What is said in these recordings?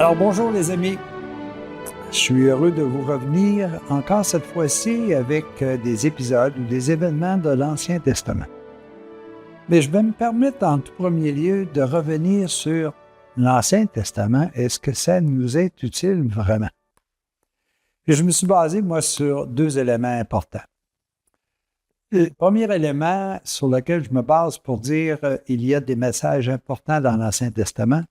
Alors bonjour les amis, je suis heureux de vous revenir encore cette fois-ci avec des épisodes ou des événements de l'Ancien Testament. Mais je vais me permettre en tout premier lieu de revenir sur l'Ancien Testament. Est-ce que ça nous est utile vraiment? Puis je me suis basé, moi, sur deux éléments importants. Le premier élément sur lequel je me base pour dire il y a des messages importants dans l'Ancien Testament,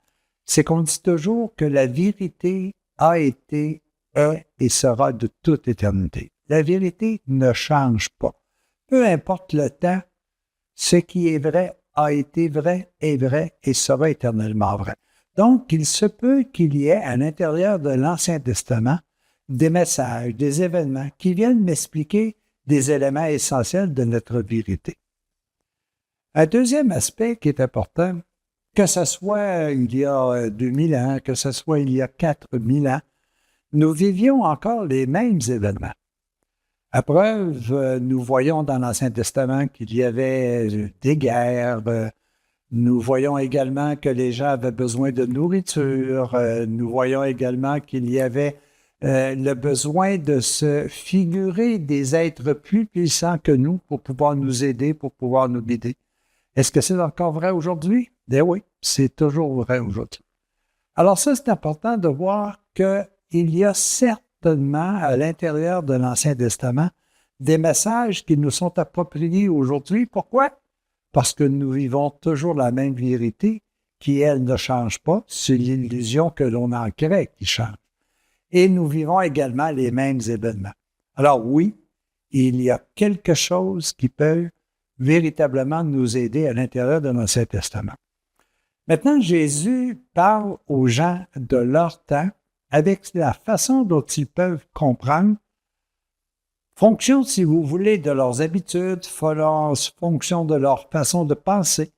c'est qu'on dit toujours que la vérité a été, est et sera de toute éternité. La vérité ne change pas. Peu importe le temps, ce qui est vrai a été vrai, est vrai et sera éternellement vrai. Donc, il se peut qu'il y ait à l'intérieur de l'Ancien Testament des messages, des événements qui viennent m'expliquer des éléments essentiels de notre vérité. Un deuxième aspect qui est important, que ce soit il y a 2000 ans, que ce soit il y a 4000 ans, nous vivions encore les mêmes événements. À preuve, nous voyons dans l'Ancien Testament qu'il y avait des guerres. Nous voyons également que les gens avaient besoin de nourriture. Nous voyons également qu'il y avait le besoin de se figurer des êtres plus puissants que nous pour pouvoir nous aider, pour pouvoir nous guider. Est-ce que c'est encore vrai aujourd'hui? Ben oui, c'est toujours vrai aujourd'hui. Alors ça, c'est important de voir qu'il y a certainement à l'intérieur de l'Ancien Testament des messages qui nous sont appropriés aujourd'hui. Pourquoi? Parce que nous vivons toujours la même vérité qui, elle, ne change pas. C'est l'illusion que l'on en crée qui change. Et nous vivons également les mêmes événements. Alors oui, il y a quelque chose qui peut véritablement nous aider à l'intérieur de l'Ancien Testament. Maintenant, Jésus parle aux gens de leur temps avec la façon dont ils peuvent comprendre, fonction, si vous voulez, de leurs habitudes, fonction de leur façon de penser.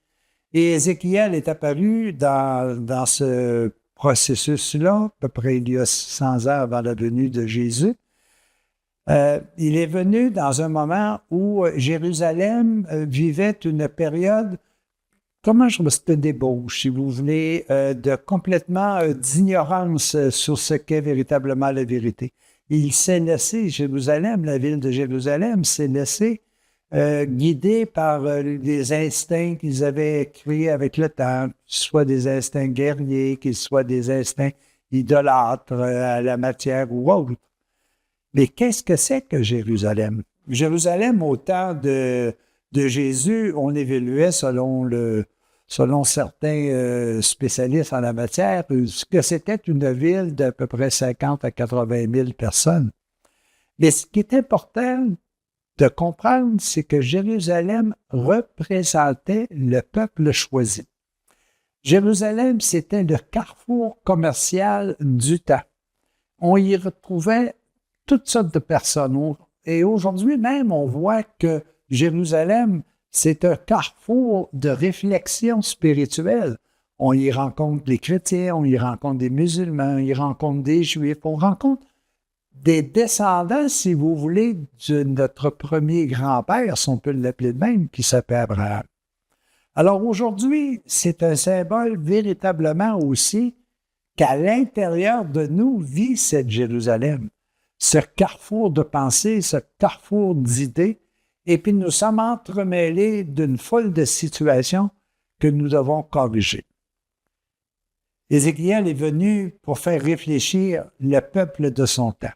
Et Ézéchiel est apparu dans ce processus-là, à peu près il y a 600 ans avant la venue de Jésus. Il est venu dans un moment où Jérusalem vivait une période, comment je me suis débauche, si vous voulez, de complètement d'ignorance sur ce qu'est véritablement la vérité. Il s'est laissé, Jérusalem, la ville de Jérusalem, s'est laissé guider par les instincts qu'ils avaient créés avec le temps, soit des instincts guerriers, qu'ils soient des instincts idolâtres à la matière ou autre. Mais qu'est-ce que c'est que Jérusalem? Jérusalem, au temps de Jésus, on évaluait selon certains spécialistes en la matière, que c'était une ville d'à peu près 50 à 80 000 personnes. Mais ce qui est important de comprendre, c'est que Jérusalem représentait le peuple choisi. Jérusalem, c'était le carrefour commercial du temps. On y retrouvait toutes sortes de personnes. Et aujourd'hui même, on voit que Jérusalem, c'est un carrefour de réflexion spirituelle. On y rencontre les chrétiens, on y rencontre des musulmans, on y rencontre des juifs, on rencontre des descendants, si vous voulez, de notre premier grand-père, si on peut l'appeler de même, qui s'appelle Abraham. Alors aujourd'hui, c'est un symbole véritablement aussi qu'à l'intérieur de nous vit cette Jérusalem. Ce carrefour de pensée, ce carrefour d'idées, et puis nous sommes entremêlés d'une foule de situations que nous devons corriger. Ézéchiel est venu pour faire réfléchir le peuple de son temps.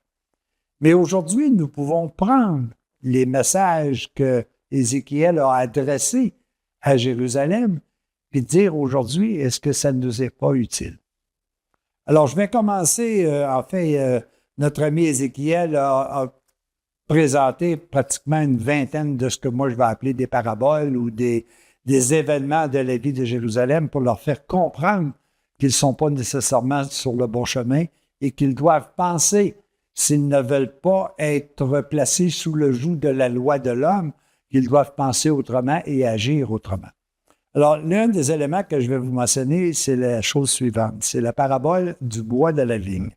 Mais aujourd'hui, nous pouvons prendre les messages que Ézéchiel a adressés à Jérusalem et dire aujourd'hui, est-ce que ça ne nous est pas utile? Alors, je vais commencer, notre ami Ézéchiel a présenté pratiquement une vingtaine de ce que moi je vais appeler des paraboles ou des événements de la vie de Jérusalem pour leur faire comprendre qu'ils ne sont pas nécessairement sur le bon chemin et qu'ils doivent penser, s'ils ne veulent pas être placés sous le joug de la loi de l'homme, qu'ils doivent penser autrement et agir autrement. Alors, l'un des éléments que je vais vous mentionner, c'est la chose suivante. C'est la parabole du bois de la vigne.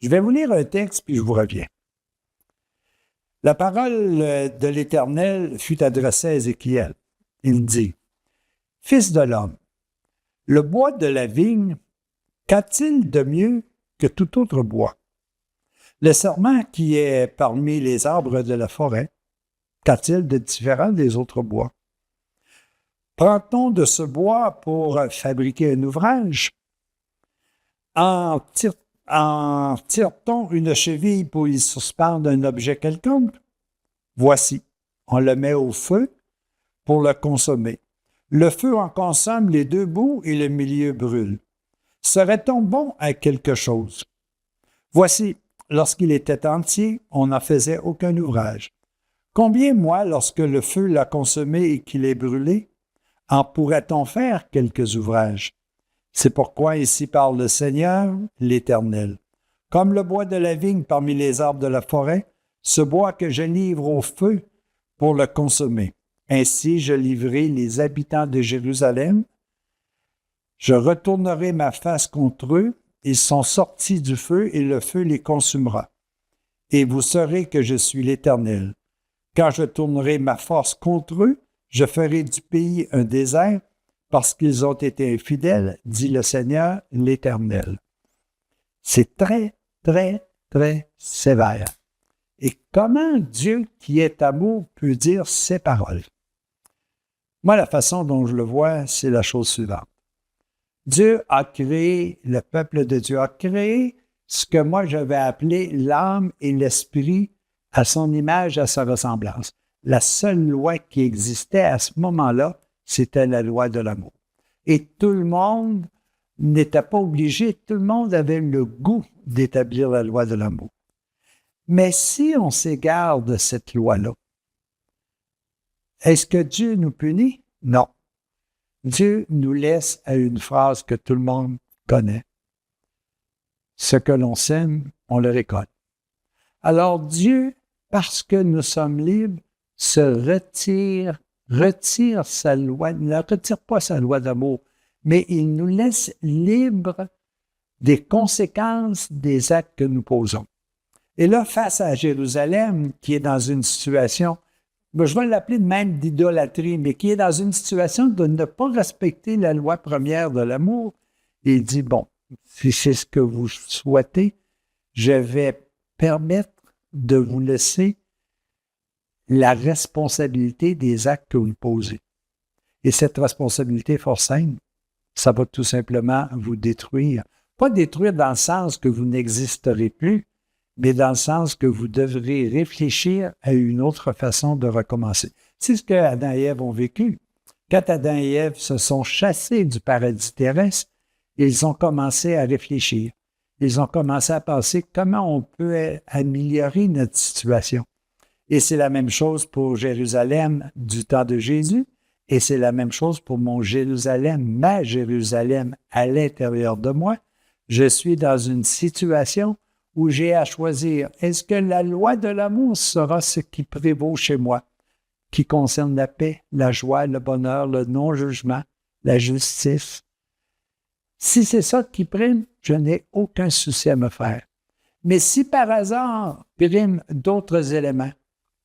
Je vais vous lire un texte, puis je vous reviens. La parole de l'Éternel fut adressée à Ézéchiel. Il dit, « Fils de l'homme, le bois de la vigne Qu'a-t-il de mieux que tout autre bois? Le sarment qui est parmi les arbres de la forêt, qu'a-t-il de différent des autres bois? Prend-on de ce bois pour fabriquer un ouvrage? En tire-t-on une cheville pour y suspendre un objet quelconque? Voici, on le met au feu pour le consommer. Le feu en consomme les deux bouts et le milieu brûle. Serait-on bon à quelque chose? Voici, lorsqu'il était entier, on n'en faisait aucun ouvrage. Combien, moi, lorsque le feu l'a consommé et qu'il est brûlé, en pourrait-on faire quelques ouvrages? C'est pourquoi ici parle le Seigneur, l'Éternel. Comme le bois de la vigne parmi les arbres de la forêt, ce bois que je livre au feu pour le consommer. Ainsi je livrerai les habitants de Jérusalem. Je retournerai ma face contre eux. Ils sont sortis du feu et le feu les consumera. Et vous saurez que je suis l'Éternel. Quand je tournerai ma force contre eux, je ferai du pays un désert parce qu'ils ont été infidèles, dit le Seigneur, l'Éternel. C'est très, très, très sévère. Et comment Dieu, qui est amour, peut dire ces paroles? Moi, la façon dont je le vois, c'est la chose suivante. Dieu a créé, le peuple de Dieu a créé ce que moi je vais appeler l'âme et l'esprit à son image, à sa ressemblance. La seule loi qui existait à ce moment-là, c'était la loi de l'amour. Et tout le monde n'était pas obligé, tout le monde avait le goût d'établir la loi de l'amour. Mais si on s'égare de cette loi-là, est-ce que Dieu nous punit? Non. Dieu nous laisse à une phrase que tout le monde connaît. Ce que l'on sème, on le récolte. Alors Dieu, parce que nous sommes libres, se retire sa loi, ne retire pas sa loi d'amour, mais il nous laisse libres des conséquences des actes que nous posons. Et là, face à Jérusalem, qui est dans une situation, je vais l'appeler même d'idolâtrie, mais qui est dans une situation de ne pas respecter la loi première de l'amour, il dit, bon, si c'est ce que vous souhaitez, je vais permettre de vous laisser la responsabilité des actes que vous posez. Et cette responsabilité fort simple, ça va tout simplement vous détruire. Pas détruire dans le sens que vous n'existerez plus, mais dans le sens que vous devrez réfléchir à une autre façon de recommencer. C'est ce que Adam et Ève ont vécu. Quand Adam et Ève se sont chassés du paradis terrestre, ils ont commencé à réfléchir. Ils ont commencé à penser comment on peut améliorer notre situation. Et c'est la même chose pour Jérusalem du temps de Jésus, et c'est la même chose pour mon Jérusalem, ma Jérusalem à l'intérieur de moi. Je suis dans une situation où j'ai à choisir, est-ce que la loi de l'amour sera ce qui prévaut chez moi, qui concerne la paix, la joie, le bonheur, le non-jugement, la justice? Si c'est ça qui prime, je n'ai aucun souci à me faire. Mais si par hasard prime d'autres éléments,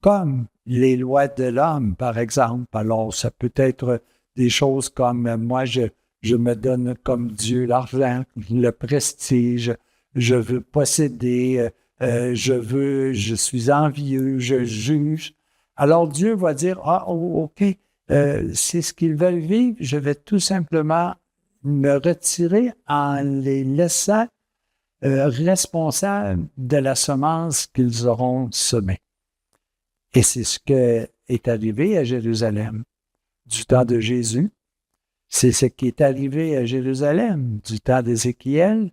comme les lois de l'homme, par exemple, alors ça peut être des choses comme moi, je me donne comme Dieu l'argent, le prestige, je veux posséder, je suis envieux, je juge. Alors Dieu va dire, OK, c'est ce qu'ils veulent vivre, je vais tout simplement me retirer en les laissant responsables de la semence qu'ils auront semée. Et c'est ce qui est arrivé à Jérusalem du temps de Jésus. C'est ce qui est arrivé à Jérusalem du temps d'Ézéchiel.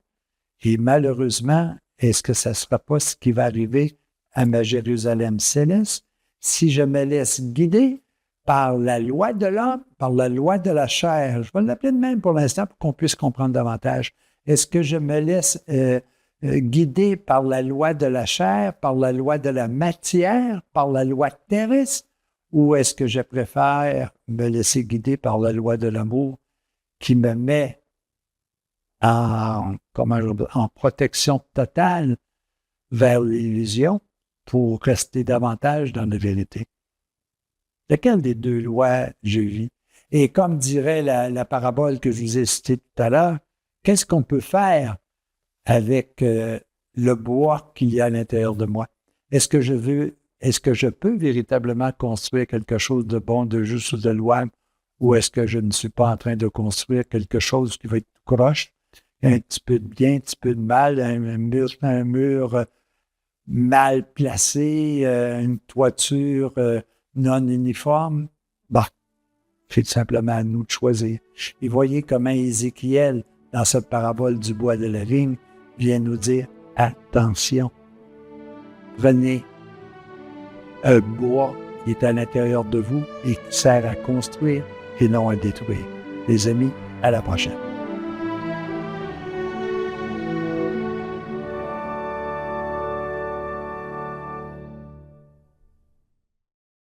Et malheureusement, est-ce que ça ne sera pas ce qui va arriver à ma Jérusalem céleste si je me laisse guider par la loi de l'homme, par la loi de la chair? Je vais l'appeler de même pour l'instant pour qu'on puisse comprendre davantage. Est-ce que je me laisse guider par la loi de la chair, par la loi de la matière, par la loi terrestre, ou est-ce que je préfère me laisser guider par la loi de l'amour qui me met en protection totale vers l'illusion pour rester davantage dans la vérité? Laquelle des deux lois je vis? Et comme dirait la parabole que je vous ai citée tout à l'heure, qu'est-ce qu'on peut faire avec le bois qu'il y a à l'intérieur de moi? Est-ce que je peux véritablement construire quelque chose de bon, de juste ou de louable, ou est-ce que je ne suis pas en train de construire quelque chose qui va être tout croche, un petit peu de bien, un petit peu de mal, un mur mal placé, une toiture non uniforme? Bah, c'est tout simplement à nous de choisir. Et voyez comment Ézéchiel, dans cette parabole du bois de la vigne, vient nous dire, attention, prenez un bois qui est à l'intérieur de vous et qui sert à construire et non à détruire. Les amis, à la prochaine.